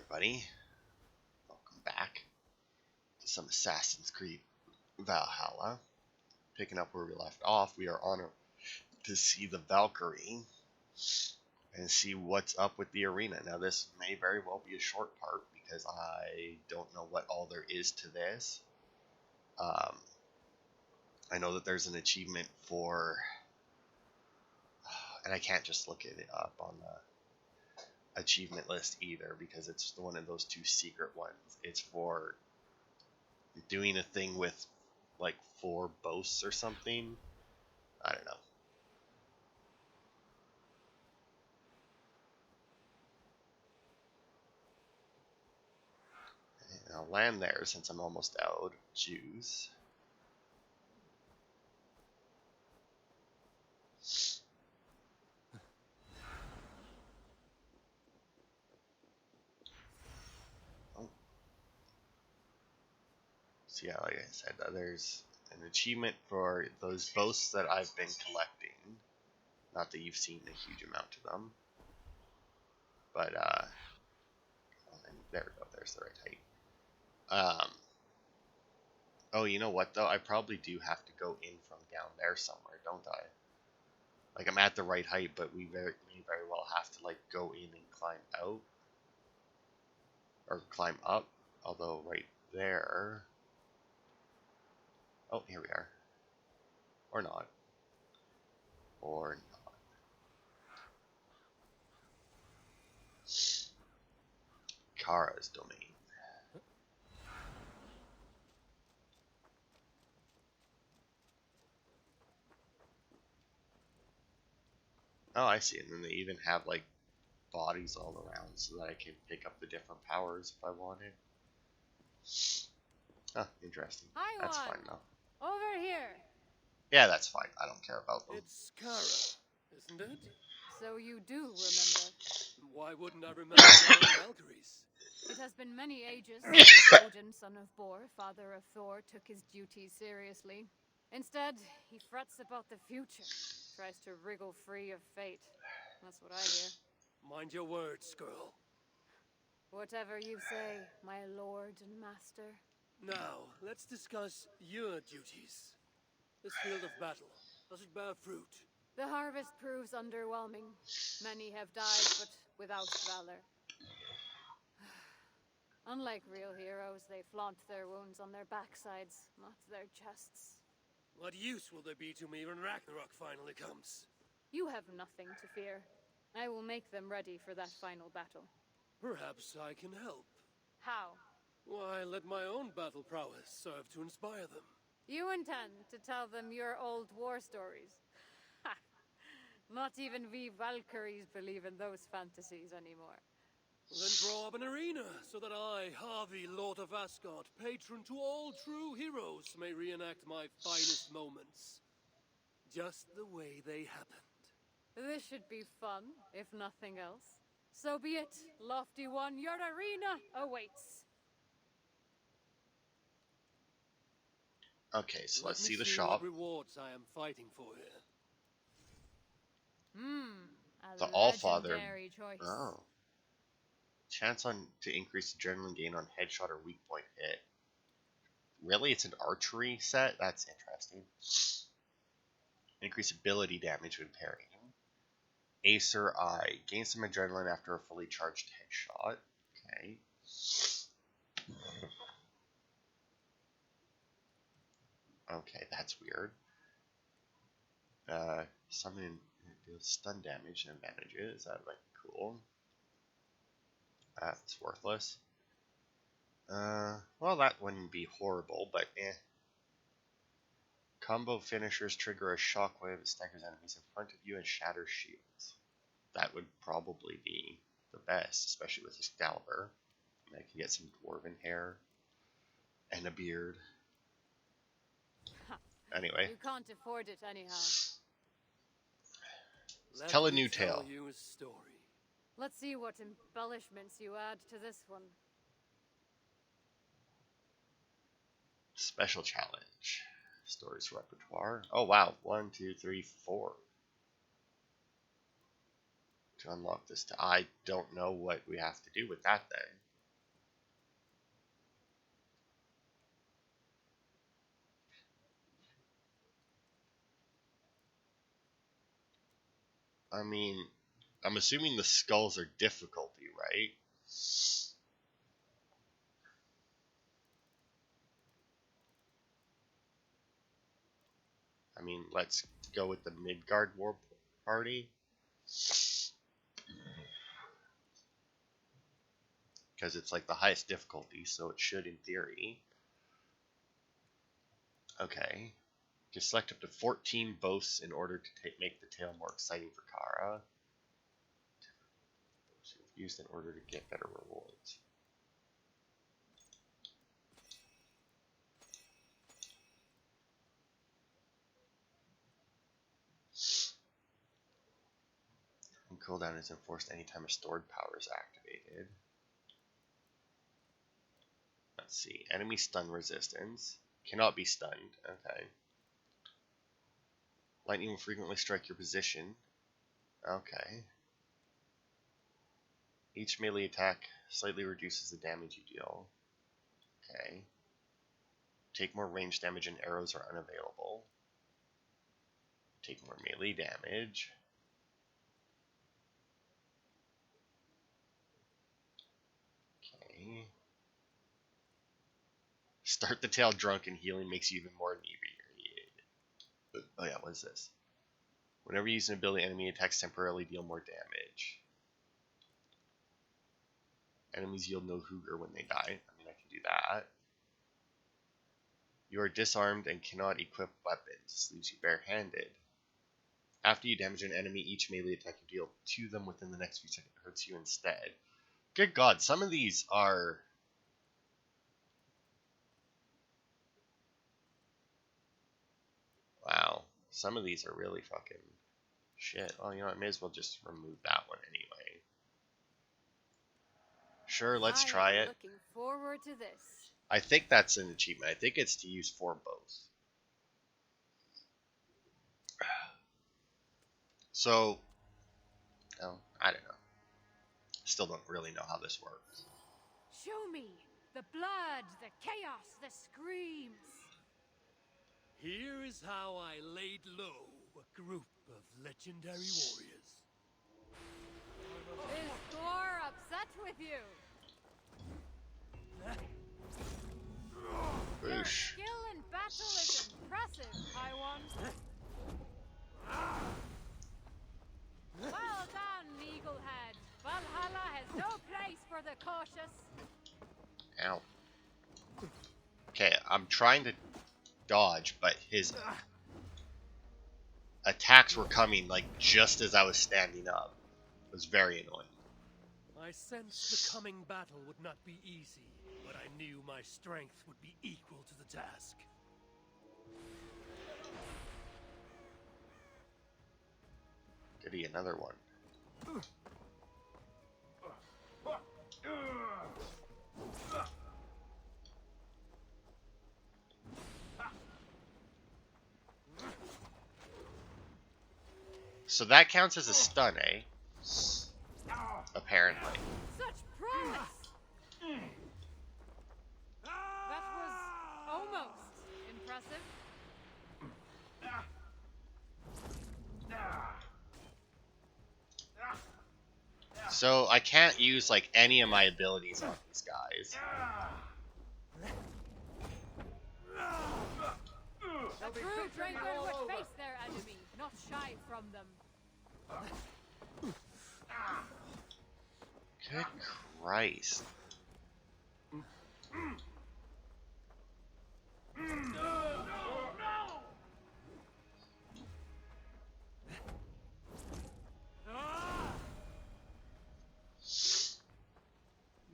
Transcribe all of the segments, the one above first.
everybody. Welcome back to some Assassin's Creed Valhalla. Picking up where we left off, we are honored to see the Valkyrie and see what's up with the arena. Now, this may very well be a short part because I don't know what all there is to this. I know that there's an achievement for, and I can't just look it up on the achievement list either because it's one of those two secret ones. It's for doing a thing with like 4 boasts or something. I don't know. And I'll land there since I'm almost out of juice. So yeah, like I said, there's an achievement for those boasts that I've been collecting. Not that you've seen a huge amount of them. But, there we go, there's the right height. Oh, you know what though? I probably do have to go in from down there somewhere, don't I? Like, I'm at the right height, but we may very well have to, like, go in and climb out. Or climb up. Although, right there... Oh, here we are. Or not. Or not. Kara's domain. Oh, I see. And then they even have, like, bodies all around so that I can pick up the different powers if I wanted. Oh, interesting. Hi, That's fine though. Over here. Yeah, that's fine. I don't care about them. It's Kara, isn't it? So you do remember. Why wouldn't I remember my own Valkyries? It has been many ages since Odin, son of Bor, father of Thor, took his duties seriously. Instead, he frets about the future, tries to wriggle free of fate. That's what I hear. Mind your words, girl. Whatever you say, my lord and master. Now, let's discuss your duties. This field of battle, does it bear fruit? The harvest proves underwhelming. Many have died, but without valor. Unlike real heroes, they flaunt their wounds on their backsides, not their chests. What use will there be to me when Ragnarok finally comes? You have nothing to fear. I will make them ready for that final battle. Perhaps I can help. How? Why, let my own battle prowess serve to inspire them. You intend to tell them your old war stories? Ha! Not even we Valkyries believe in those fantasies anymore. Then draw up an arena, so that I, Havi, Lord of Asgard, patron to all true heroes, may reenact my finest moments. Just the way they happened. This should be fun, if nothing else. So be it, Lofty One, your arena awaits. Okay, so let's see the What shop. rewards I am fighting for here. The Allfather. legendary choice. Oh. Chance to increase adrenaline gain on headshot or weak point hit. Really? It's an archery set? That's interesting. Increase ability damage when parrying. Acer Eye. Gain some adrenaline after a fully charged headshot. Okay. Okay, that's weird. Summon deals stun damage and advantages. That might be cool. That's worthless. Well, that wouldn't be horrible, but eh. Combo finishers trigger a shockwave that staggers enemies in front of you and shatters shields. That would probably be the best, especially with Excalibur. And I can get some dwarven hair and a beard. Anyway. You can't afford it anyhow. Tell a new tale. You a story. Let's see what embellishments you add to this one. Special challenge. Stories repertoire. Oh wow. 1, 2, 3, 4. To unlock this. I don't know what we have to do with that then. I mean, I'm assuming the skulls are difficulty, right? I mean, let's go with the Midgard War Party. Because it's like the highest difficulty, so it should in theory. Okay. Just select up to 14 boasts in order to make the tale more exciting for Kara. Used in order to get better rewards. And cooldown is enforced anytime a stored power is activated. Let's see. Enemy stun resistance. Cannot be stunned. Okay. Lightning will frequently strike your position. Okay. Each melee attack slightly reduces the damage you deal. Okay. Take more range damage and arrows are unavailable. Take more melee damage. Okay. Start the tail drunk and healing makes you even more inebriated. Oh yeah, what is this? Whenever you use an ability, enemy attacks temporarily deal more damage. Enemies yield no Hooger when they die. I mean, I can do that. You are disarmed and cannot equip weapons. This leaves you barehanded. After you damage an enemy, each melee attack you deal to them within the next few seconds hurts you instead. Good God, some of these are... Wow, some of these are really fucking shit. Well, you know what, I may as well just remove that one anyway. Sure, let's try it. Looking forward to this. I think that's an achievement. I think it's to use 4 bows. So, oh, I don't know. Still don't really know how this works. Show me the blood, the chaos, the screams. Here is how I laid low a group of legendary warriors. Is Thor upset with you? Your Boosh. skill in battle is impressive, High One. Well done, Eaglehead. Valhalla has no place for the cautious. Ow. Okay, I'm trying to dodge, but his attacks were coming like just as I was standing up. It was very annoying. I sensed the coming battle would not be easy, but I knew my strength would be equal to the task. Goody, another one. So that counts as a stun, eh? Apparently. Such promise! That was almost impressive. So I can't use like any of my abilities on these guys. A true drinker would face their enemy, not shy from them. Good Christ.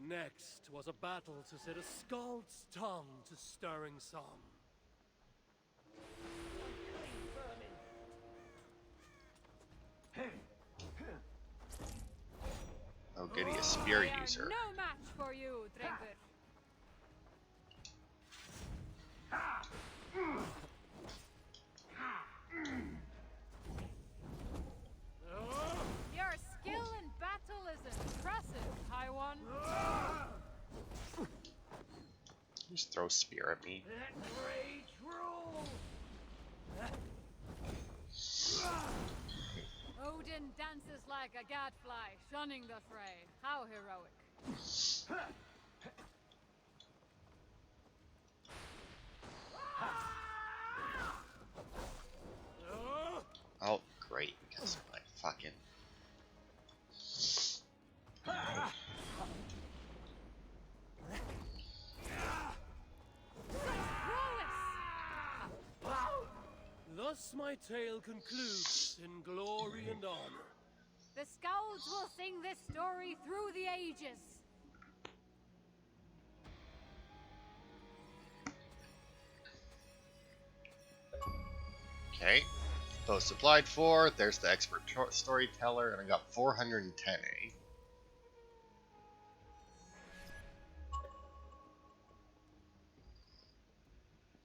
Next was a battle to set a skald's tongue to stirring song. Oh, goody, a spear I am user. no match for you, drinker. Your skill in battle is impressive, High One. Just throw a spear at me. Odin Dragon dances like a gadfly, shunning the fray. How heroic. Oh, great, because of my fucking... Thus my tale concludes in glory and honor. The Scouts will sing this story through the ages. Okay. Both supplied for. There's the expert storyteller, and I got 410, eh?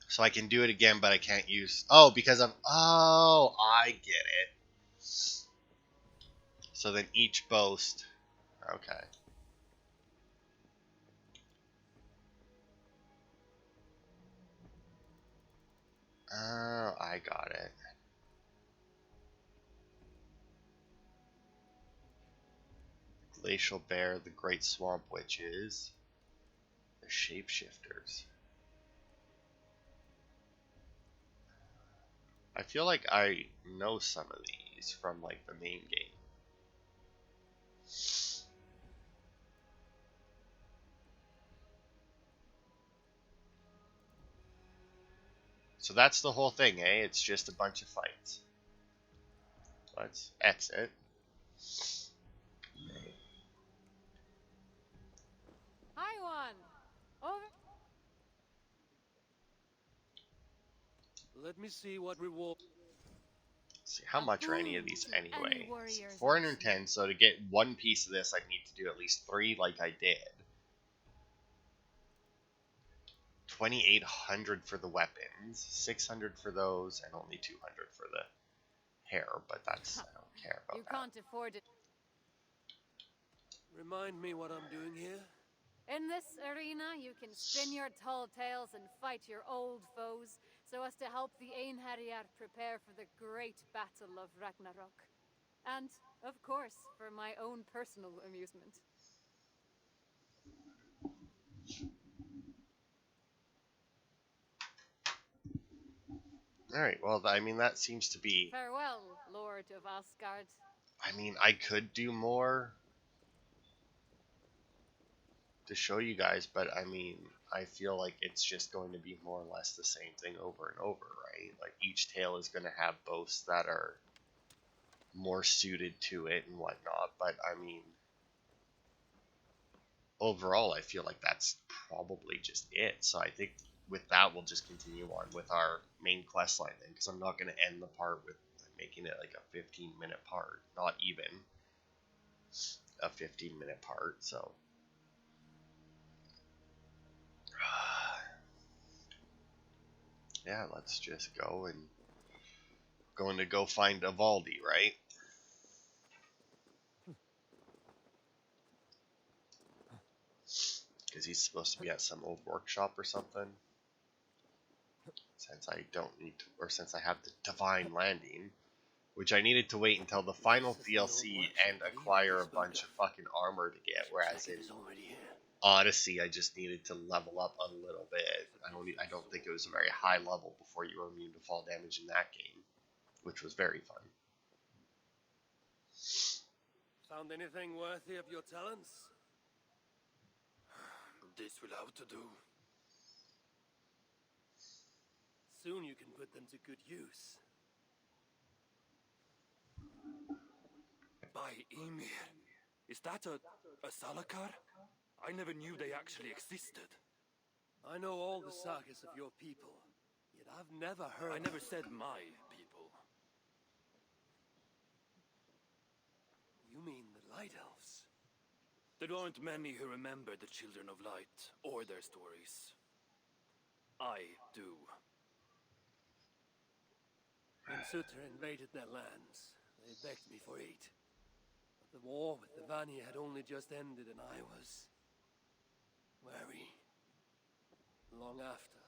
So I can do it again, but I can't use... Oh, because I'm... Oh, I get it. So then each boast... Okay. Oh, I got it. Glacial Bear, the Great Swamp Witches, the Shapeshifters. I feel like I know some of these from like the main game. So that's the whole thing, eh? It's just a bunch of fights. Let's exit. Hi, one. Over. Let me see what reward. See, how much are any of these Any anyway? warriors 410, so to get one piece of this, I need to do at least 3 like I did. 2,800 for the weapons, 600 for those, and only 200 for the hair, but that's, I don't care about You that. can't afford it. Remind me what I'm doing here. In this arena, you can spin your tall tales and fight your old foes, so as to help the Einherjar prepare for the great battle of Ragnarok. And, of course, for my own personal amusement. Alright, well, I mean, that seems to be... Farewell, Lord of Asgard. I mean, I could do more to show you guys, but I mean, I feel like it's just going to be more or less the same thing over and over, right? Like, each tale is going to have boasts that are more suited to it and whatnot, but I mean, overall, I feel like that's probably just it. So I think with that, we'll just continue on with our main quest line then, because I'm not going to end the part with making it like a 15-minute part, not even a 15-minute part, so... Yeah, let's just go and go find Ivaldi, right? Because he's supposed to be at some old workshop or something. Since I don't need to, or since I have the Divine Landing, which I needed to wait until the final DLC and acquire a bunch of fucking armor to get, whereas in Odyssey, I just needed to level up a little bit. I don't think it was a very high level before you were immune to fall damage in that game, which was very fun. Found anything worthy of your talents? This will have to do. Soon you can put them to good use. By Ymir. Is that a Salakar? I never knew they actually existed. I know all the sagas of your people, yet I've never heard... I never said my people. You mean the Light Elves? There aren't many who remember the Children of Light or their stories. I do. When Sutter invaded their lands, they begged me for aid. But the war with the Vanir had only just ended and I was... wary. Long after,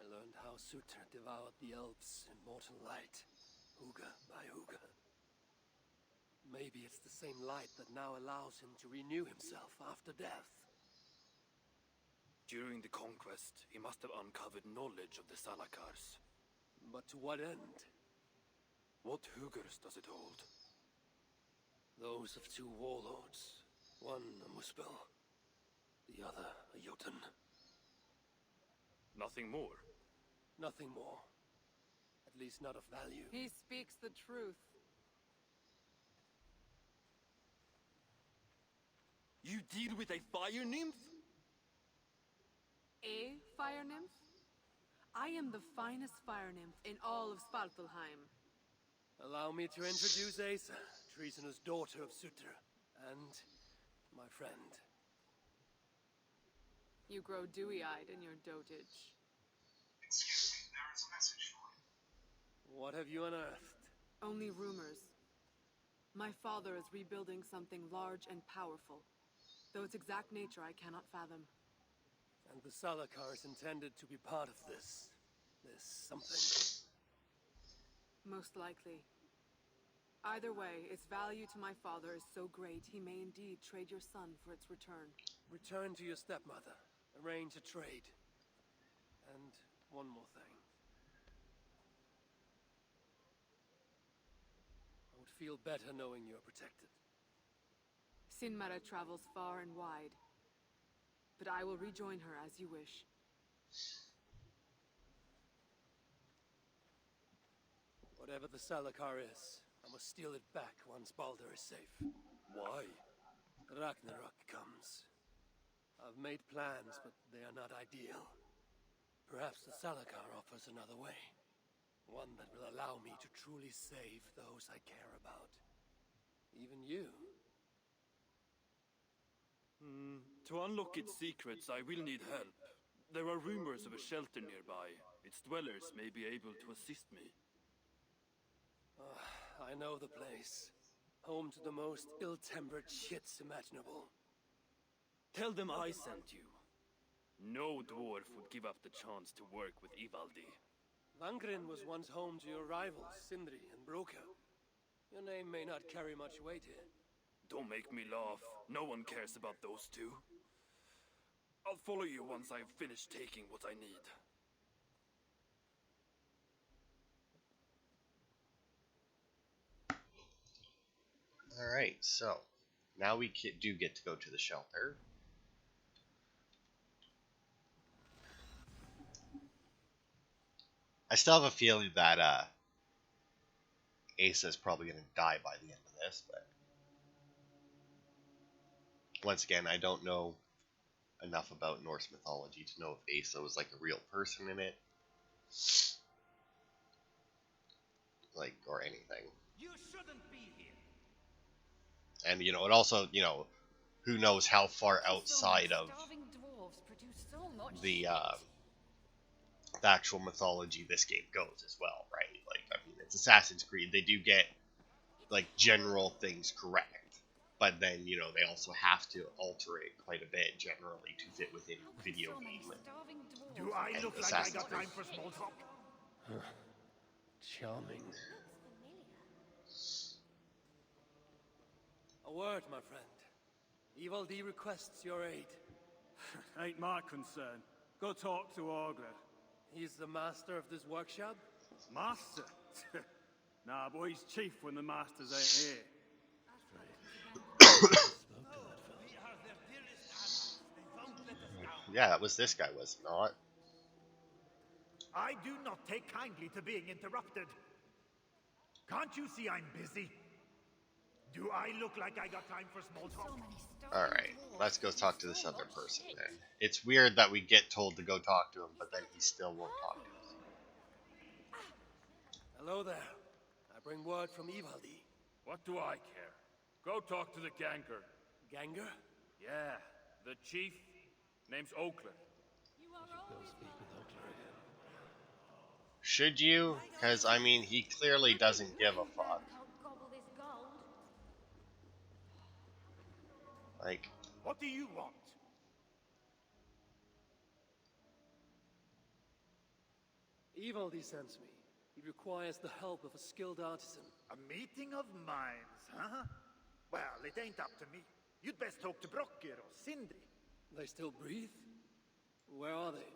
I learned how Sutter devoured the elves in mortal light, Huga by Huga. Maybe it's the same light that now allows him to renew himself after death. During the conquest, he must have uncovered knowledge of the Salakars. But to what end? What Hugers does it hold? Those of two warlords. One a Muspel, the other a Jotun. Nothing more? Nothing more. At least not of value. He speaks the truth. You deal with a fire nymph? A fire nymph? I am the finest fire nymph in all of Svartalfheim. Allow me to introduce Asa, treasonous daughter of Sutter, and my friend. You grow dewy-eyed in your dotage. Excuse me, there is a message for you. What have you unearthed? Only rumors. My father is rebuilding something large and powerful, though its exact nature I cannot fathom. And the Salakar is intended to be part of this something. Most likely. Either way, its value to my father is so great he may indeed trade your son for its return. Return to your stepmother. Arrange a trade. And one more thing. I would feel better knowing you're protected. Sinmara travels far and wide, but I will rejoin her as you wish. Whatever the Salakar is, I must steal it back once Baldur is safe. Why? Ragnarok comes. I've made plans, but they are not ideal. Perhaps the Salakar offers another way. One that will allow me to truly save those I care about. Even you. To unlock its secrets, I will need help. There are rumors of a shelter nearby. Its dwellers may be able to assist me. I know the place. Home to the most ill-tempered chits imaginable. Tell them I sent you. No dwarf would give up the chance to work with Ivaldi. Vangrin was once home to your rivals, Sindri and Broka. Your name may not carry much weight here. Don't make me laugh. No one cares about those two. I'll follow you once I've finished taking what I need. Alright, so now we do get to go to the shelter. I still have a feeling that Asa is probably going to die by the end of this, but once again, I don't know enough about Norse mythology to know if Asa was like a real person in it, like, or anything. You shouldn't be here. And you know, it also, you know, who knows how far outside of the actual mythology this game goes as well, right? Like, I mean, it's Assassin's Creed. They do get like general things correct, but then, you know, they also have to alter it quite a bit generally to fit within video game. Do I And look like I Assassin's got Creed. time for small talk? Charming. A word, my friend. Ivaldi requests your aid. Ain't my concern. Go talk to Orgler. He's the master of this workshop? Master? Nah, boy, he's chief when the masters ain't here. We are their dearest allies. They won't let us down. Yeah, that was this guy, was it not? I do not take kindly to being interrupted. Can't you see I'm busy? Do I look like I got time for small talk? Alright, let's go talk to this other person then. It's weird that we get told to go talk to him, but then he still won't talk to us. Hello there. I bring word from Ivaldi. What do I care? Go talk to the Ganger. Ganger? Yeah, the chief. Name's Oakler. Should you? Because, I mean, he clearly doesn't give a fuck. Like, What do you want? Ivaldi sends me. He requires the help of a skilled artisan. A meeting of minds, huh? Well, it ain't up to me. You'd best talk to Brocker or Sindri. They still breathe? Where are they?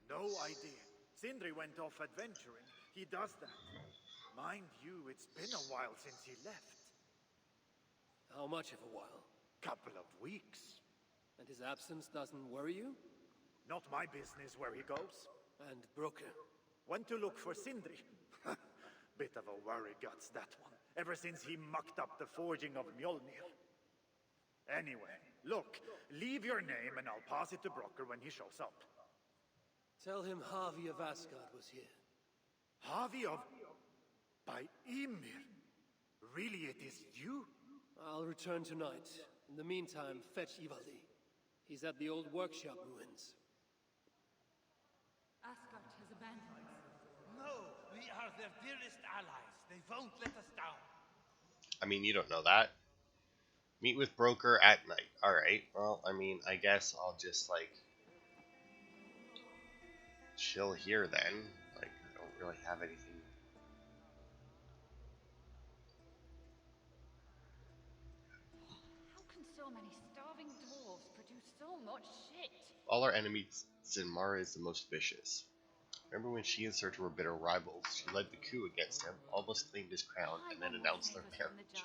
No idea. Sindri went off adventuring. He does that. Mind you, it's been a while since he left. How much of a while? Couple of weeks. And his absence doesn't worry you? Not my business where he goes. And Broker? Went to look for Sindri. Bit of a worry guts, that one. Ever since he mucked up the forging of Mjolnir. Anyway, look, leave your name and I'll pass it to Brocker when he shows up. Tell him Havi of Asgard was here. Havi of... by Ymir. Really, it is you? I'll return tonight. In the meantime, fetch Ivaldi. He's at the old workshop ruins. Asgard has abandoned us. No, we are their dearest allies. They won't let us down. I mean, you don't know that. Meet with Broker at night. Alright, well, I mean, I guess I'll just, like, chill here then. Like, I don't really have anything. How can so many starving dwarves produce so much shit? All our enemies, Sinmara is the most vicious. Remember when she and Surtur were bitter rivals? She led the coup against him, almost claimed his crown, and then announced their marriage.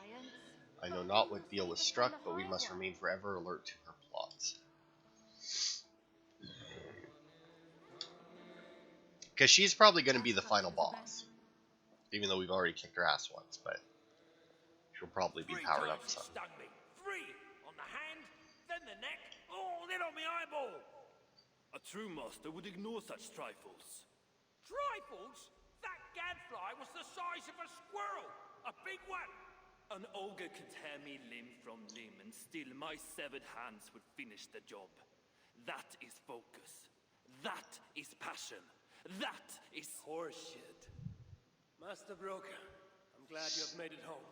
I know not what deal was struck, but we must remain forever alert to her plots. Because she's probably going to be the final boss. Even though we've already kicked her ass once, but she'll probably be powered up some. Stung me. 3 on the hand, then the neck, oh, then on my eyeball. A true master would ignore such trifles. Trifles? That gadfly was the size of a squirrel. A big one. An ogre could tear me limb from limb, and still my severed hands would finish the job. That is focus. That is passion. That is Horseshit. Master Broker, I'm glad you have made it home.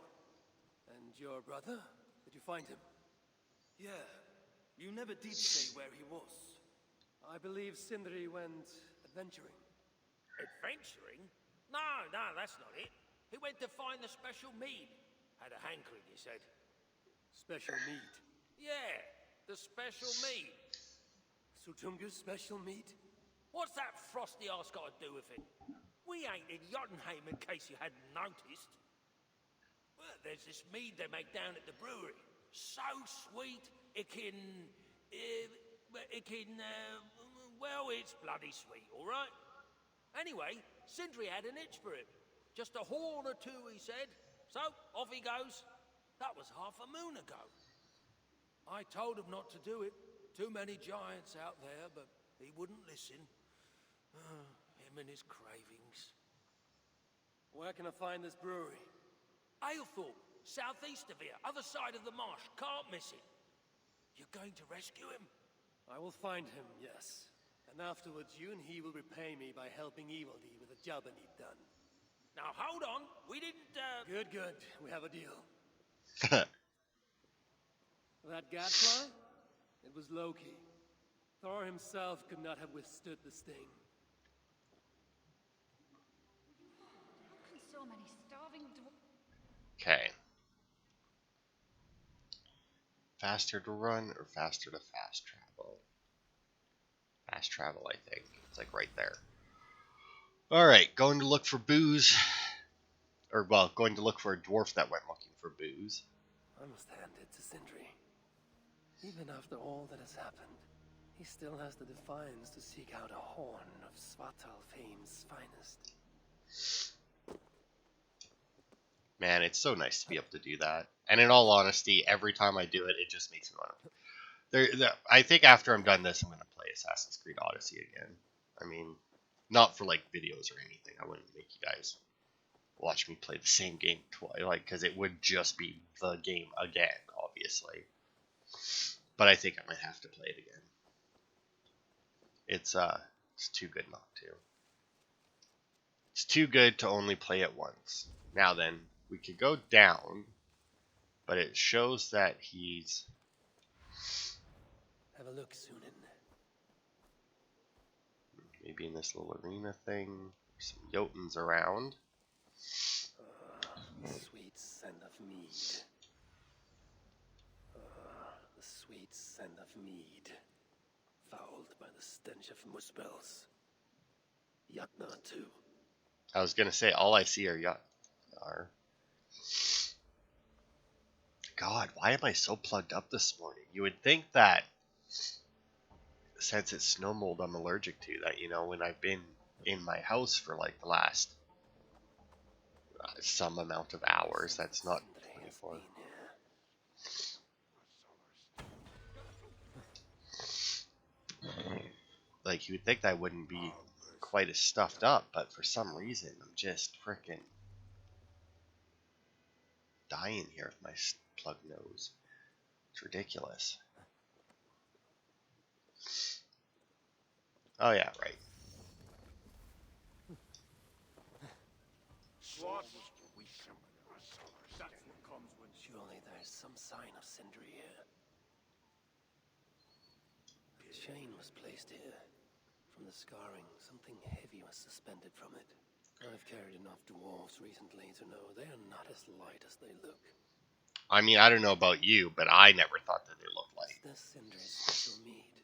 And your brother? Did you find him? Yeah, you never did say where he was. I believe Sindri went adventuring. Adventuring? No, that's not it. He went to find the special mead. Had a hankering, he said. Special mead? Yeah, the special mead. Sutunga's special mead? What's that frosty arse got to do with it? We ain't in Jotunheim, in case you hadn't noticed. Well, there's this mead they make down at the brewery. So sweet, well, it's bloody sweet, all right? Anyway, Sindri had an itch for it. Just a horn or two, he said. So, off he goes. That was half a moon ago. I told him not to do it. Too many giants out there, but he wouldn't listen. Him and his cravings. Where can I find this brewery? Aylthorpe, southeast of here, other side of the marsh. Can't miss it. You're going to rescue him? I will find him, yes. And afterwards, you and he will repay me by helping Ivaldi with a job I need done. Now, hold on. We didn't, Good. We have a deal. That gadfly? It was Loki. Thor himself could not have withstood the sting. How can so many starving dwarves... Okay. Faster to run or faster to fast travel? Fast travel, I think. It's like right there. Alright, going to look for booze. Or, well, going to look for a dwarf that went looking for booze. I must hand it to Sindri. Even after all that has happened, he still has the defiance to seek out a horn of Svartalfheim's finest. Man, it's so nice to be able to do that. And in all honesty, every time I do it, it just makes me want to... I think after I'm done this, I'm going to play Assassin's Creed Odyssey again. I mean, not for, like, videos or anything. I wouldn't make you guys watch me play the same game twice, like, because it would just be the game again, obviously. But I think I might have to play it again. It's too good not to. It's too good to only play it once. Now then, we could go down, but it shows that he's... Have a look, Sunan. Maybe in this little arena thing. Some Jotuns around. Sweet scent of mead. The sweet scent of mead. Fouled by the stench of muspels. Yatna too. I was gonna say, all I see are God, why am I so plugged up this morning? You would think that since it's snow mold I'm allergic to, that, you know, when I've been in my house for like the last some amount of hours, that's not 24. Like, you would think that I wouldn't be quite as stuffed up, but for some reason I'm just freaking dying here with my plugged nose. It's ridiculous. Oh yeah, right. Surely there's some sign of Sindri here. A chain was placed here. From the scarring, something heavy was suspended from it. I've carried enough dwarves recently to know they are not as light as they look. I mean, I don't know about you, but I never thought that they looked light. This Sindri's special mead.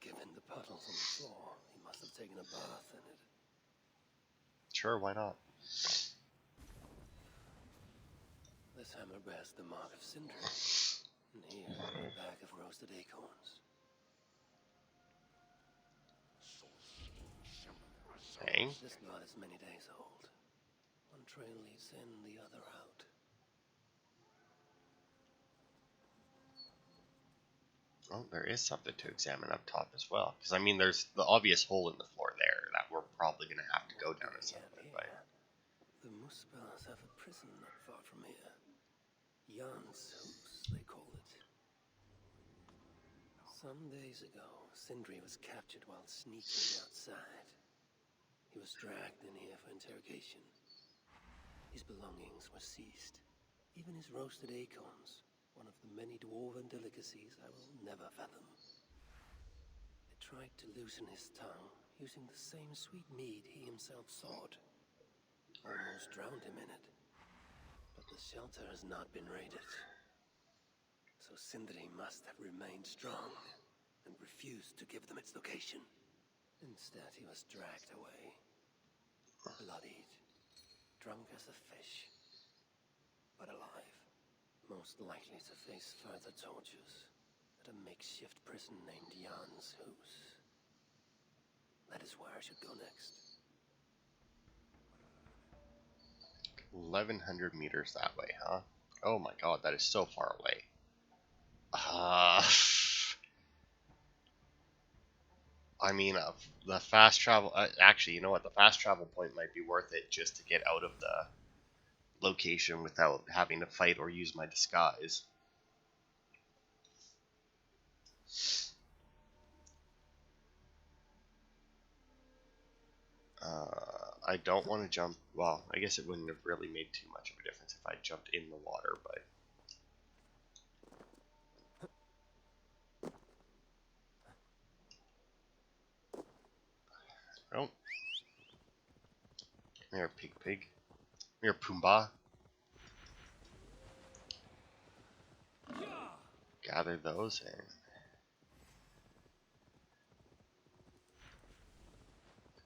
Given the puddles on the floor, he must have taken a bath in it. Sure, why not? This hammer bears the mark of Sindri. And here, a bag of roasted acorns. Hey. This blood is many days old. One trail leads in, the other out. Well, there is something to examine up top as well. Because, I mean, there's the obvious hole in the floor there that we're probably going to have to go down at some point. But The muspels have a prison not far from here. Jan's House, they call it. Some days ago, Sindri was captured while sneaking outside. He was dragged in here for interrogation. His belongings were seized. Even his roasted acorns, one of the many dwarven delicacies I will never fathom. They tried to loosen his tongue, using the same sweet mead he himself sought. Almost drowned him in it. But the shelter has not been raided. So Sindri must have remained strong and refused to give them its location. Instead, he was dragged away. Bloodied, drunk as a fish, but alive. Most likely to face further tortures at a makeshift prison named Jan's House. That is where I should go next. 1,100 meters that way, huh? Oh my god, that is so far away. I mean, the fast travel... actually, you know what? The fast travel point might be worth it just to get out of the location without having to fight or use my disguise. I don't want to jump... Well, I guess it wouldn't have really made too much of a difference if I jumped in the water, but... Oh. Come here, pig. Come here, Pumbaa. Gather those in.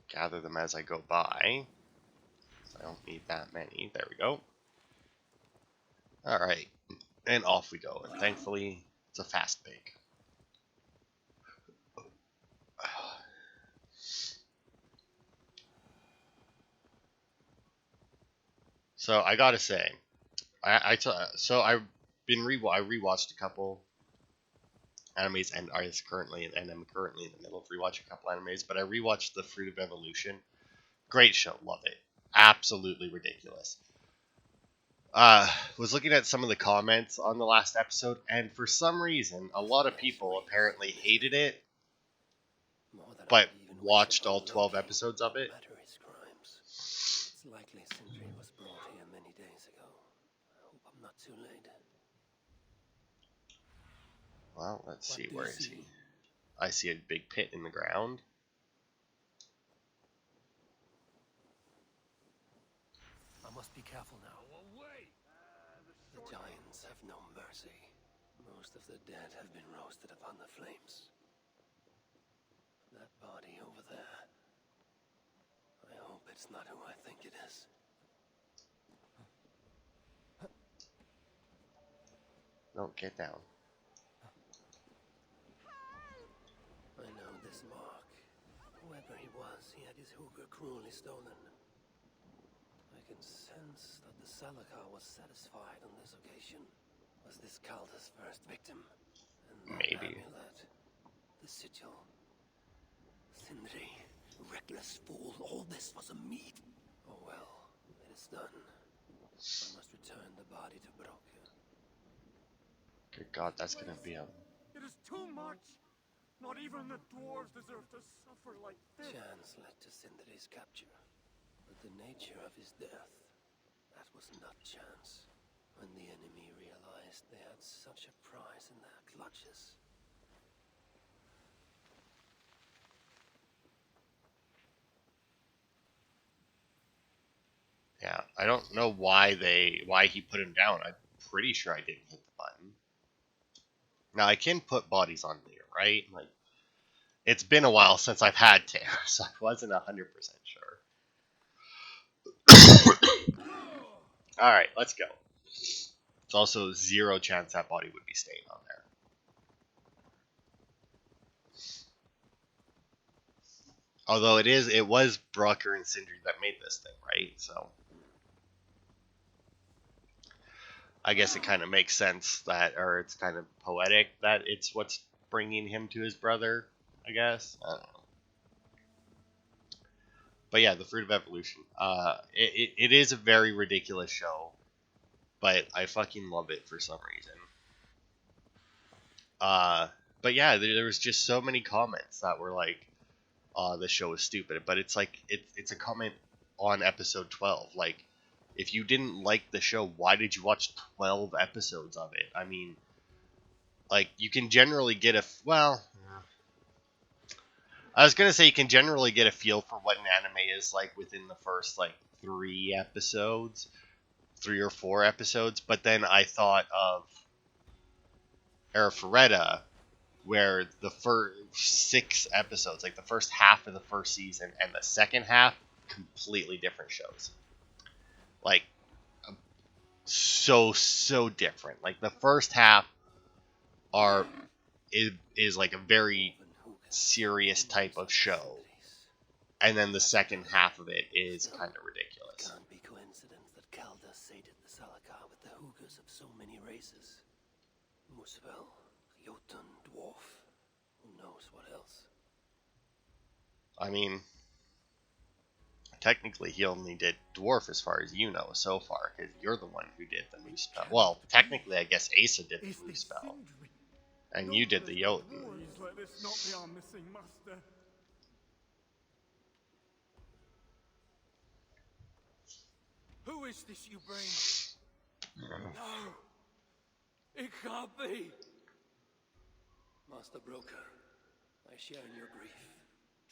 Gather them as I go by. I don't need that many. There we go. Alright. And off we go. And thankfully, it's a fast pig. So I gotta say, I rewatched a couple animes, and I'm currently in the middle of rewatching a couple animes. But I rewatched The Fruit of Evolution. Great show, love it. Absolutely ridiculous. Was looking at some of the comments on the last episode, and for some reason, a lot of people apparently hated it, but watched all 12 episodes of it. It's likely Sindri was brought here many days ago. I hope I'm not too late. Well, let's see, where is he? I see a big pit in the ground. Must be careful now. The giants have no mercy. Most of the dead have been roasted upon the flames. That body over there. I hope it's not who I think it is. Don't get down. I know this mark. Whoever he was, he had his hooker cruelly stolen. I can sense that the Salakar was satisfied on this occasion. Was this Calda's first victim? And that Maybe. amulet, the sigil. Sindri, reckless fool, all this was a meat. Oh well, it is done. I must return the body to Broke. Good God, that's gonna be a... It is too much. Not even the dwarves deserve to suffer like this. Chance led to Sindri's capture. But the nature of his death, that was not chance. When the enemy realized they had such a prize in their clutches. Yeah, I don't know why he put him down. I'm pretty sure I didn't hit the button. Now I can put bodies on there, right? Like, it's been a while since I've had to, so I wasn't 100% sure. Alright, let's go. It's also 0 chance that body would be staying on there. Although it was Brocker and Sindri that made this thing, right? So I guess it kind of makes sense that, or it's kind of poetic that it's what's bringing him to his brother, I guess. I don't know. But yeah, the Fruit of Evolution. It is a very ridiculous show, but I fucking love it for some reason. But yeah, there was just so many comments that were like, "Oh, this show is stupid." But it's like it's a comment on episode 12. Like, if you didn't like the show, why did you watch 12 episodes of it? I mean, like, you can generally get I was gonna say you can generally get a feel for what an anime is like within the first like 3 or 4 episodes. But then I thought of Arifureta, where the first 6 episodes, like the first half of the first season and the second half, completely different shows. Like, so different. Like, the first half is like a very serious type of show, and then the second half of it is kind of ridiculous. Can't be coincidence that Calda sated the Salakar with the hookers of so many races. Muspel, Jotun, Dwarf, who knows what else? I mean, technically he only did Dwarf as far as you know so far, because you're the one who did the moose spell. Well, technically I guess Asa did the moose spell, and you did the Jotun. Please let this not be our missing master. Who is this you bring? No! It can't be! Master Broker, I share in your grief.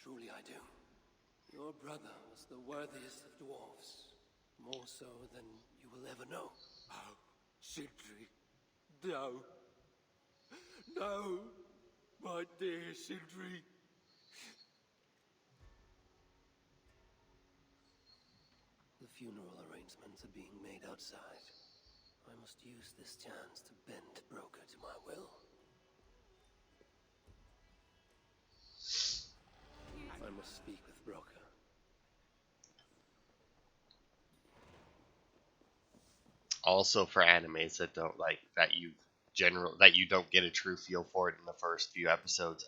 Truly I do. Your brother was the worthiest of dwarves. More so than you will ever know. Oh, Sindri. No. No! My dear Sindri. The funeral arrangements are being made outside. I must use this chance to bend Broker to my will. I must speak with Broker. Also, for animes that don't like that you don't get a true feel for it in the first few episodes,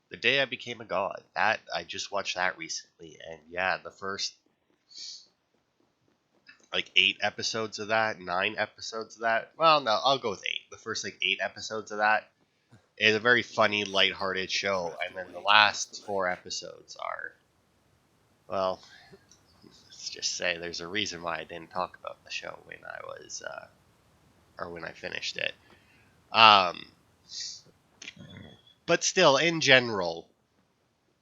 The Day I Became a God. That I just watched that recently, and yeah, the first like 8 episodes of that, 9 episodes of that. Well, no, I'll go with 8. The first like 8 episodes of that is a very funny, lighthearted show, and then the last 4 episodes are, well, let's just say there's a reason why I didn't talk about the show when I was, or when I finished it. But still, in general,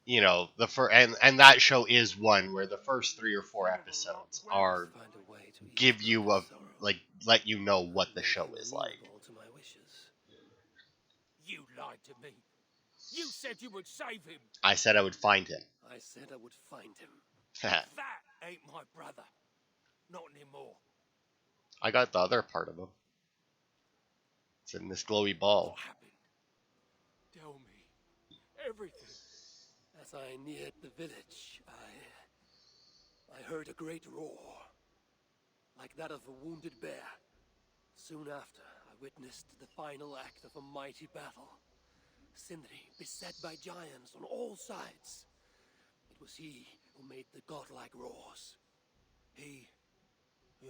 you know, and that show is one where the first 3 or 4 episodes are Find a way to ease give you Brother's a sorrow. like let you know what the Make show him is like. amenable to my wishes. You lied to me. You said you would save him. I said I would find him. I said I would find him. That ain't my brother. Not anymore. I got the other part of him. It's in this glowy ball. What happened? Tell me. Everything. As I neared the village, I heard a great roar, like that of a wounded bear. Soon after, I witnessed the final act of a mighty battle. Sindri beset by giants on all sides. It was he who made the godlike roars. He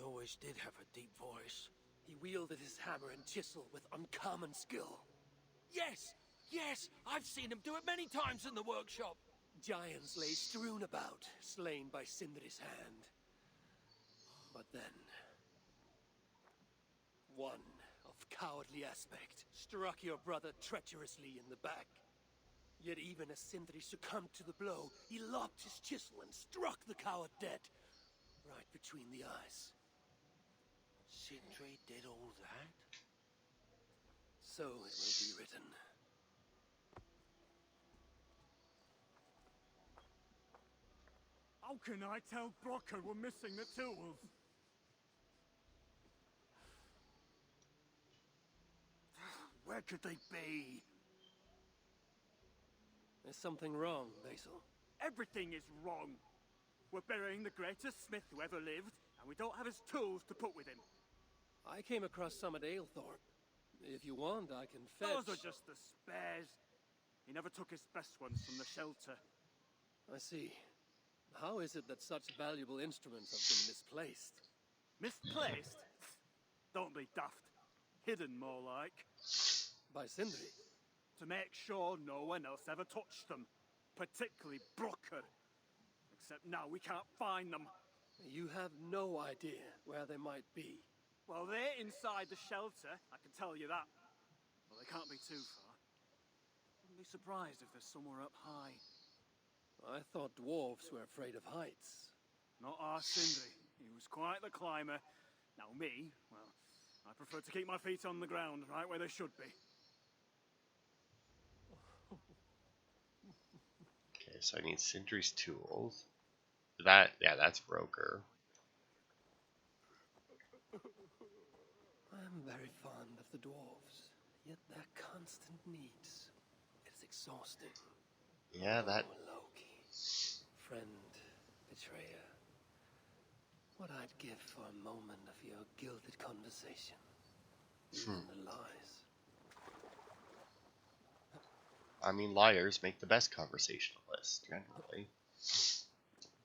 always did have a deep voice. He wielded his hammer and chisel with uncommon skill. Yes, I've seen him do it many times in the workshop. Giants lay strewn about, slain by Sindri's hand. But then, one of cowardly aspect struck your brother treacherously in the back. Yet even as Sindri succumbed to the blow, he locked his chisel and struck the coward dead, right between the eyes. Sindri did all that? So it will be written. How can I tell Brocker we're missing the tools? Where could they be? There's something wrong, Basil. Everything is wrong. We're burying the greatest smith who ever lived, and we don't have his tools to put with him. I came across some at Aylthorpe. If you want, I can fetch. Those are just the spares. He never took his best ones from the shelter. I see. How is it that such valuable instruments have been misplaced? Misplaced? Don't be daft. Hidden, more like. By Sindri? To make sure no one else ever touched them. Particularly Brocker. Except now we can't find them. You have no idea where they might be. Well, they're inside the shelter, I can tell you that. Well, they can't be too far. Wouldn't be surprised if they're somewhere up high. I thought dwarves were afraid of heights. Not our Sindri. He was quite the climber. Now me, well, I prefer to keep my feet on the ground, right where they should be. Okay, so I need Sindri's tools. That's Broker. I'm very fond of the dwarves, yet their constant needs. It's exhausting. Yeah, that. Oh, Loki. Friend, betrayer. What I'd give for a moment of your gilded conversation. Even the lies. I mean, liars make the best conversationalists, generally.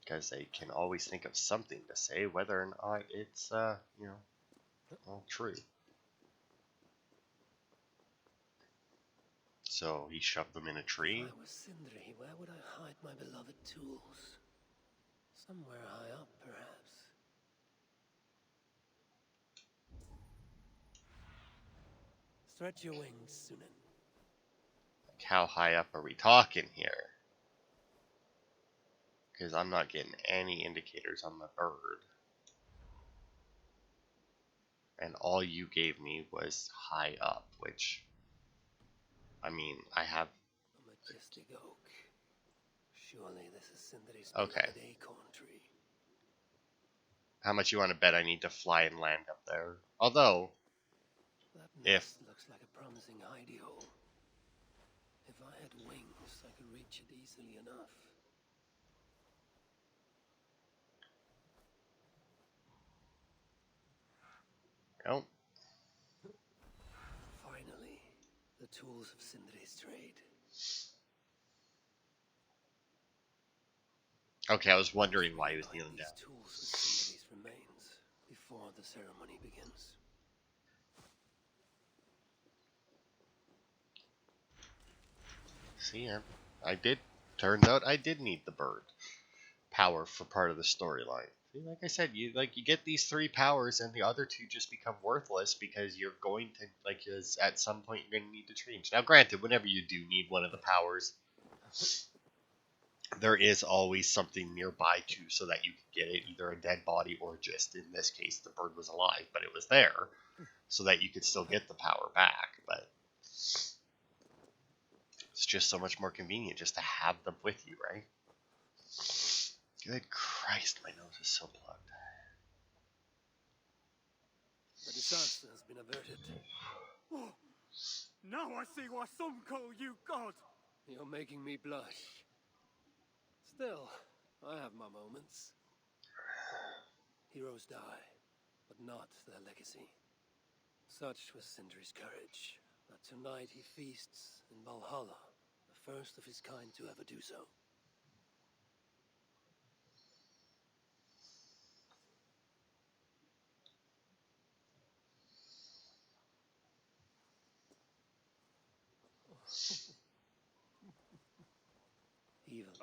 Because they can always think of something to say, whether or not it's, all true. So he shoved them in a tree. If I was Sindri, where would I hide my beloved tools? Somewhere high up, perhaps. Stretch your wings, Sunan. Like, how high up are we talking here? Because I'm not getting any indicators on the bird. And all you gave me was high up, which, I mean, I have... A majestic oak. Surely this is Sindri's Okay. beloved acorn tree. How much you want to bet I need to fly and land up there? Although, That if... nest looks like a promising hidey hole. If I had wings, I could reach it easily enough. Oh, Finally, the tools of Sindri's trade. okay, I was wondering why he was Hide kneeling these down. tools with Sindri's remains before the ceremony begins. See, turns out I did need the bird power for part of the storyline. See, like I said, you get these 3 powers and the other 2 just become worthless because you're going to, at some point you're going to need to change. Now granted, whenever you do need one of the powers, there is always something nearby too, so that you can get it, either a dead body or just, in this case, the bird was alive, but it was there, so that you could still get the power back. But it's just so much more convenient just to have them with you, right? Good Christ, my nose is so plugged. The disaster has been averted. Oh, now I see why some call you God. You're making me blush. Still, I have my moments. Heroes die, but not their legacy. Such was Sindri's courage, that tonight he feasts in Valhalla, the first of his kind to ever do so.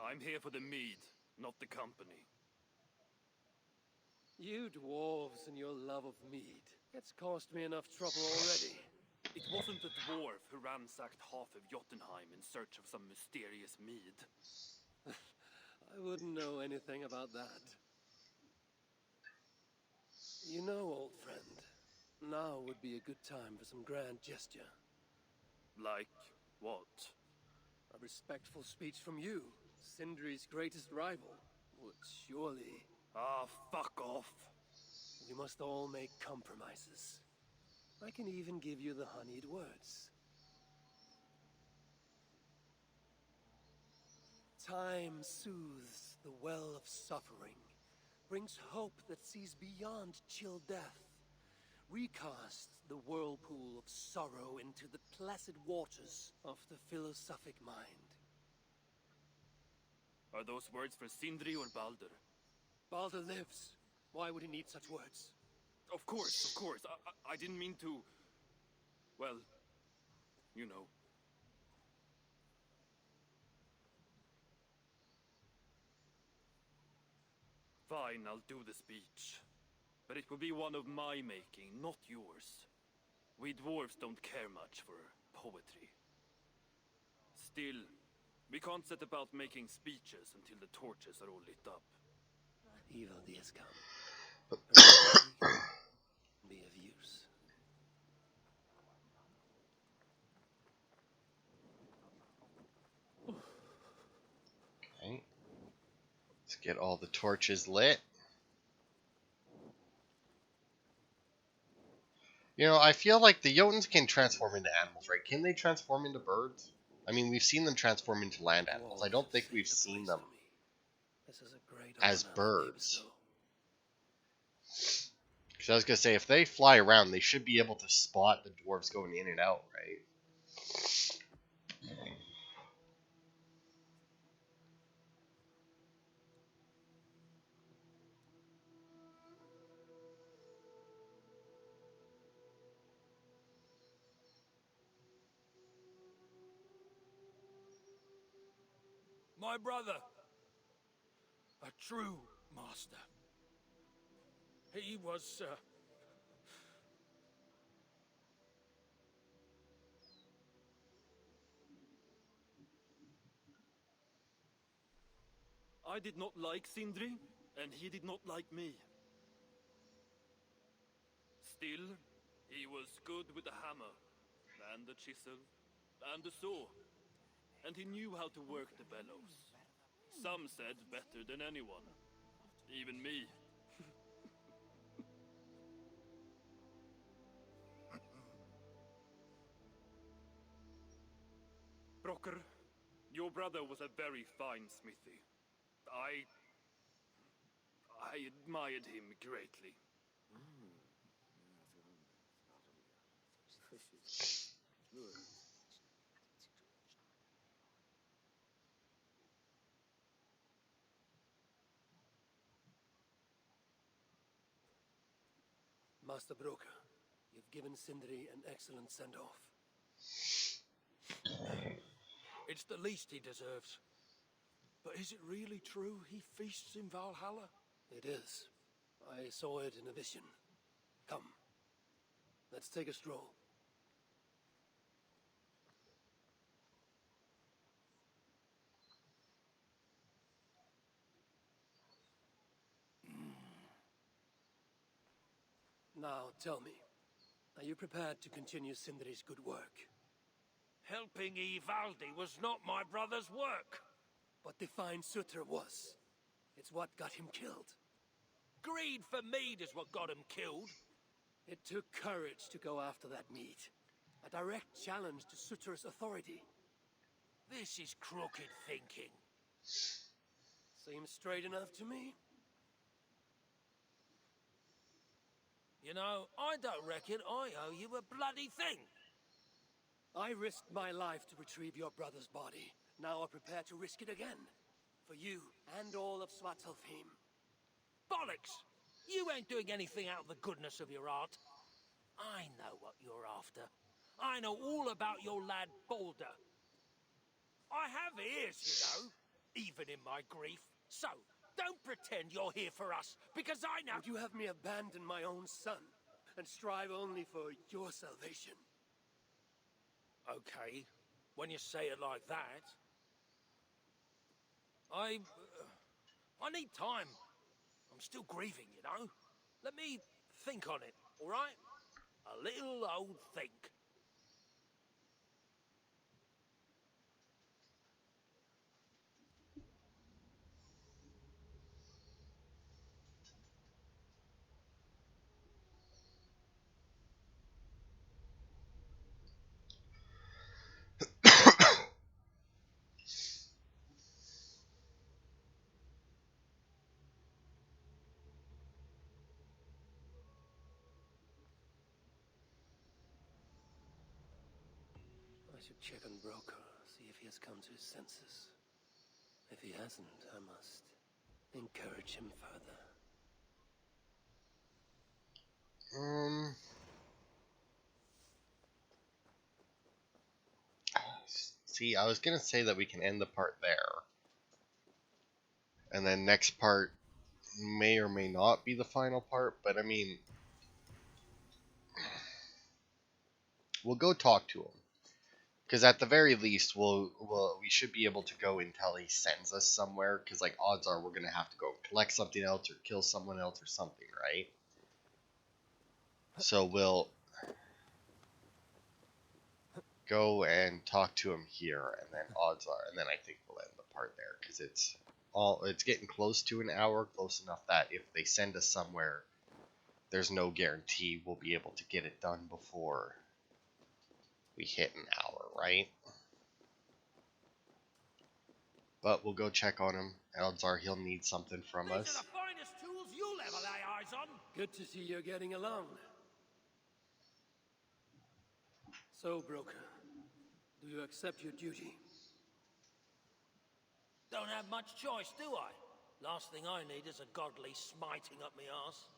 I'm here for the mead, not the company. You dwarves and your love of mead. It's caused me enough trouble already. It wasn't the dwarf who ransacked half of Jotunheim in search of some mysterious mead. I wouldn't know anything about that. You know, old friend, now would be a good time for some grand gesture. Like what? A respectful speech from you, Sindri's greatest rival, would surely... Ah, fuck off. We must all make compromises. I can even give you the honeyed words. Time soothes the well of suffering, brings hope that sees beyond chill death, recasts the whirlpool of sorrow into the placid waters of the philosophic mind. Are those words for Sindri or Baldur? Baldur lives. Why would he need such words? Of course. I didn't mean to... Well, you know. Fine, I'll do the speech. But it will be one of my making, not yours. We dwarves don't care much for poetry. Still, we can't set about making speeches until the torches are all lit up. Ivaldi has come. Be of use. Okay. Let's get all the torches lit. You know, I feel like the Jotuns can transform into animals, right? Can they transform into birds? I mean, we've seen them transform into land animals. I don't think we've seen them as birds. Because I was going to say, if they fly around, they should be able to spot the dwarves going in and out, right? My brother, a true master. He was, I did not like Sindri, and he did not like me. Still, he was good with the hammer, and the chisel, and the saw. And he knew how to work the bellows. Some said better than anyone. Even me. Brocker, your brother was a very fine smithy. I admired him greatly. Master Broker, you've given Sindri an excellent send-off. it's the least he deserves. But is it really true he feasts in Valhalla? It is. I saw it in a vision. Come, let's take a stroll. Now, tell me, are you prepared to continue Sindri's good work? Helping Ivaldi was not my brother's work. But define Sutter was. It's what got him killed. Greed for mead is what got him killed. It took courage to go after that mead. A direct challenge to Sutter's authority. This is crooked thinking. Seems straight enough to me. You know, I don't reckon I owe you a bloody thing. I risked my life to retrieve your brother's body. Now I'm prepared to risk it again. For you and all of Svartalfheim. Bollocks! You ain't doing anything out of the goodness of your heart. I know what you're after. I know all about your lad Balder. I have ears, you know, even in my grief. So, don't pretend you're here for us, because I know— Would you have me abandon my own son, and strive only for your salvation? Okay, when you say it like that. I need time. I'm still grieving, you know. Let me think on it, all right? A little old think. I should check on Broker, see if he has come to his senses. If he hasn't, I must encourage him further. See, I was gonna say that we can end the part there. And then next part may or may not be the final part, but I mean, we'll go talk to him. Because at the very least, we should be able to go until he sends us somewhere. Because like odds are we're gonna have to go collect something else or kill someone else or something, right? So we'll go and talk to him here, and then odds are, and then I think we'll end the part there because it's getting close to an hour, close enough that if they send us somewhere, there's no guarantee we'll be able to get it done before we hit an hour, right? But we'll go check on him. Odds are he'll need something from us. These are the finest tools you'll ever lay eyes on. Good to see you're getting along. So, Broker, do you accept your duty? Don't have much choice, do I? Last thing I need is a godly smiting up my arse.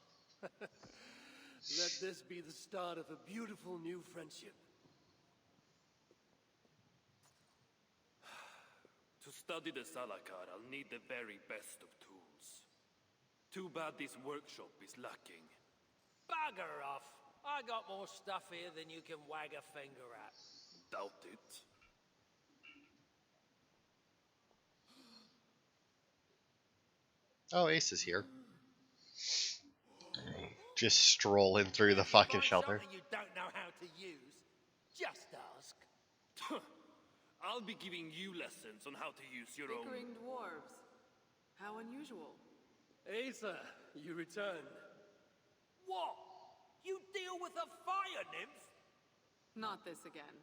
Let this be the start of a beautiful new friendship. To study the Salakar, I'll need the very best of tools. Too bad this workshop is lacking. Bugger off! I got more stuff here than you can wag a finger at. Doubt it. Oh, Ace is here. Just strolling through the fucking shelter. Something you don't know how to use, just ask. I'll be giving you lessons on how to use your own. Bickering dwarves. How unusual. Asa, you returned. What? You deal with a fire nymph? Not this again.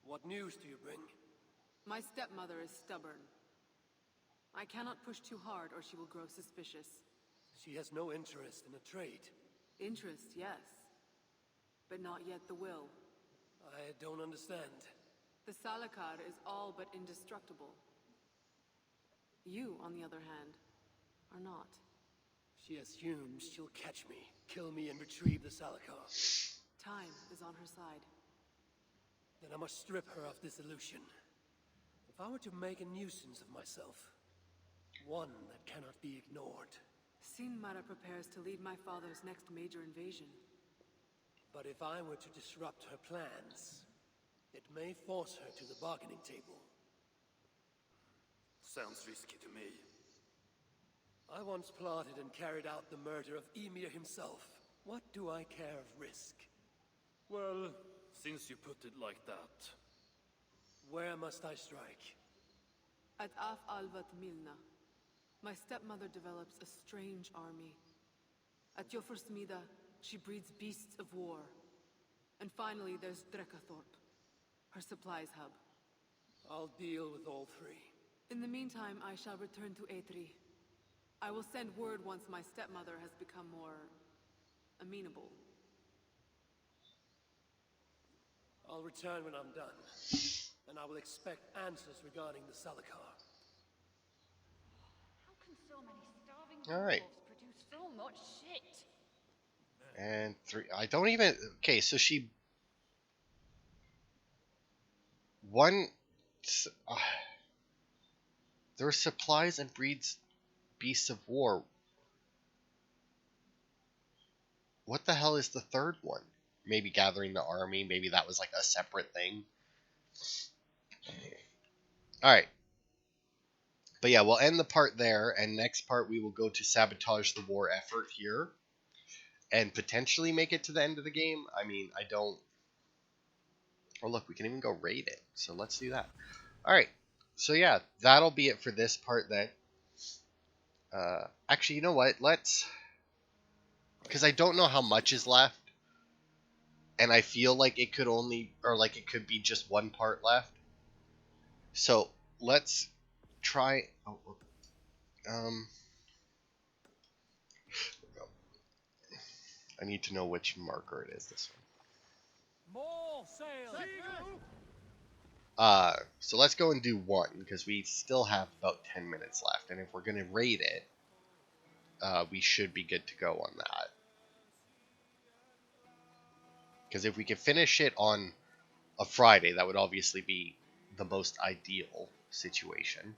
What news do you bring? My stepmother is stubborn. I cannot push too hard or she will grow suspicious. She has no interest in a trade. Interest, yes. But not yet the will. I don't understand. The Salakar is all but indestructible. You, on the other hand, are not. She assumes she'll catch me, kill me, and retrieve the Salakar. Time is on her side. Then I must strip her of this illusion. If I were to make a nuisance of myself, one that cannot be ignored. Sinmara prepares to lead my father's next major invasion. But if I were to disrupt her plans, it may force her to the bargaining table. Sounds risky to me. I once plotted and carried out the murder of Ymir himself. What do I care of risk? Well, since you put it like that. Where must I strike? At Af Alvat Milna, my stepmother develops a strange army. At Jofursmida, she breeds beasts of war. And finally, there's Drekathorp, her supplies hub. I'll deal with all three. In the meantime, I shall return to Aetri. I will send word once my stepmother has become more amenable. I'll return when I'm done. And I will expect answers regarding the Salakar. How can so many starving All right. dwarves produce so much shit? And 3. I don't even. Okay, so she. One. There are supplies and breeds beasts of war. What the hell is the third one? Maybe gathering the army. Maybe that was like a separate thing. Alright. But yeah, we'll end the part there. And next part we will go to sabotage the war effort here. And potentially make it to the end of the game. I mean, I don't... Oh, look, we can even go raid it. So let's do that. Alright. So yeah, that'll be it for this part then. Actually, you know what? Let's... Because I don't know how much is left. And I feel like it could only... Or like it could be just one part left. So, let's try... Oh, I need to know which marker it is, this one. More sail! So let's go and do 1, because we still have about 10 minutes left. And if we're going to raid it, we should be good to go on that. Because if we could finish it on a Friday, that would obviously be the most ideal situation.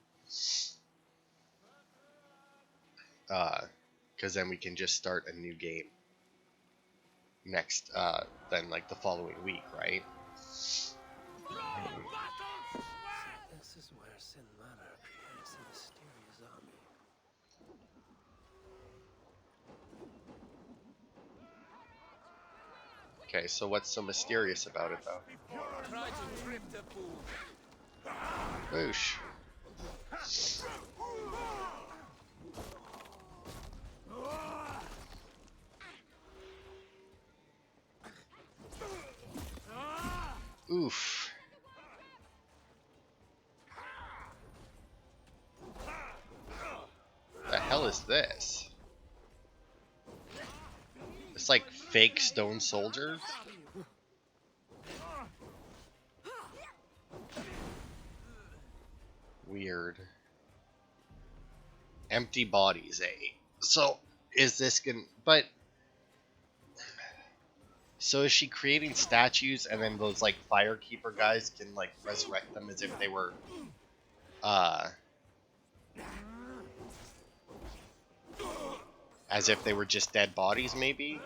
Because then we can just start a new game next, then like the following week, right? This is where Sin Manor creates a mysterious army. Okay, so what's so mysterious about it, though? Try to trip the pool. Whoosh. Oof. The hell is this? It's like fake stone soldiers? Weird. Empty bodies, eh? So, is this gonna... But... So is she creating statues and then those, like, firekeeper guys can, like, resurrect them as if they were... As if they were just dead bodies, maybe?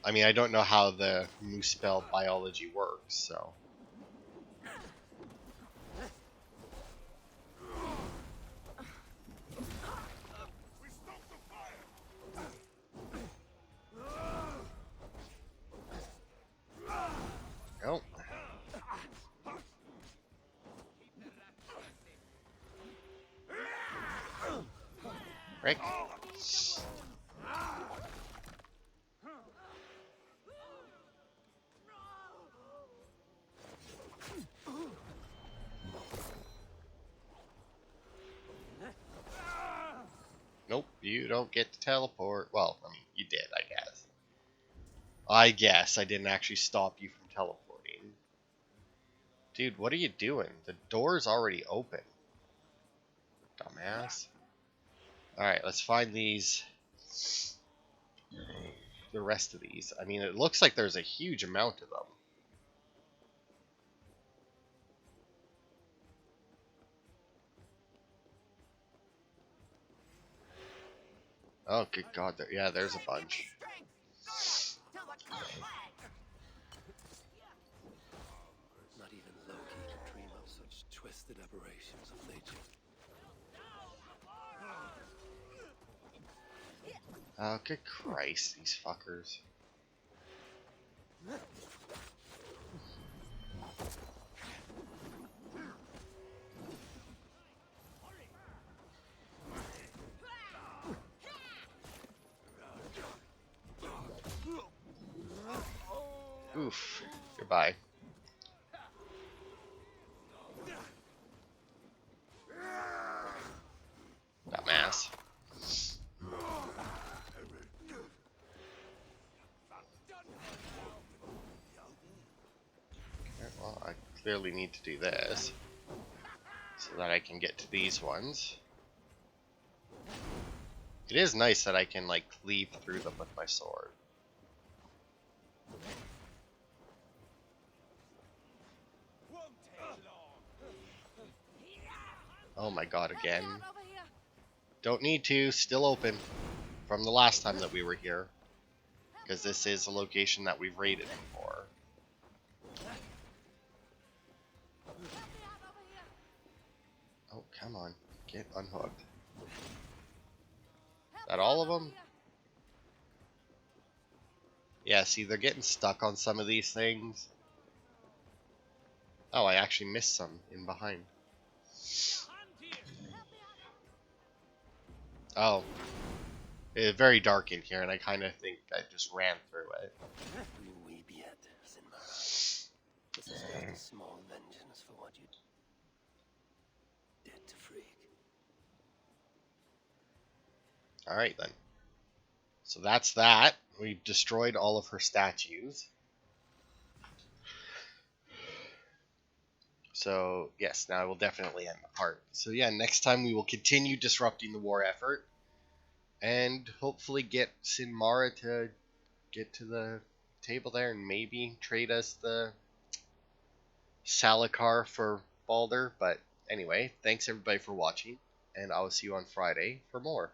I mean, I don't know how the moose spell biology works, so... Oh. Rick. Nope, you don't get to teleport. Well, I mean, you did, I guess. I guess I didn't actually stop you from teleporting. Dude, what are you doing? The door's already open. Dumbass. Alright, let's find these. The rest of these. I mean, it looks like there's a huge amount of them. Oh, good God. Yeah, there's a bunch. Not even Loki can dream of such twisted aberrations of nature. Oh, good Christ, these fuckers. Oof. Goodbye. Dumbass. Okay, well, I clearly need to do this so that I can get to these ones. It is nice that I can, like, cleave through them with my sword. Oh my god, again. Don't need to, still open from the last time that we were here. Because this is a location that we've raided before. Oh, come on. Get unhooked. Is that all of them? Yeah, see, they're getting stuck on some of these things. Oh, I actually missed some in behind. Oh. It's very dark in here, and I kind of think I just ran through it. You weep yet, Sinmara. This is just a small vengeance for what you did to Frigg. Alright then. So that's that. We've destroyed all of her statues. So, yes, now I will definitely end the part. So yeah, next time we will continue disrupting the war effort. And hopefully get Sinmara to get to the table there and maybe trade us the Salakar for Balder. But anyway, thanks everybody for watching. And I will see you on Friday for more.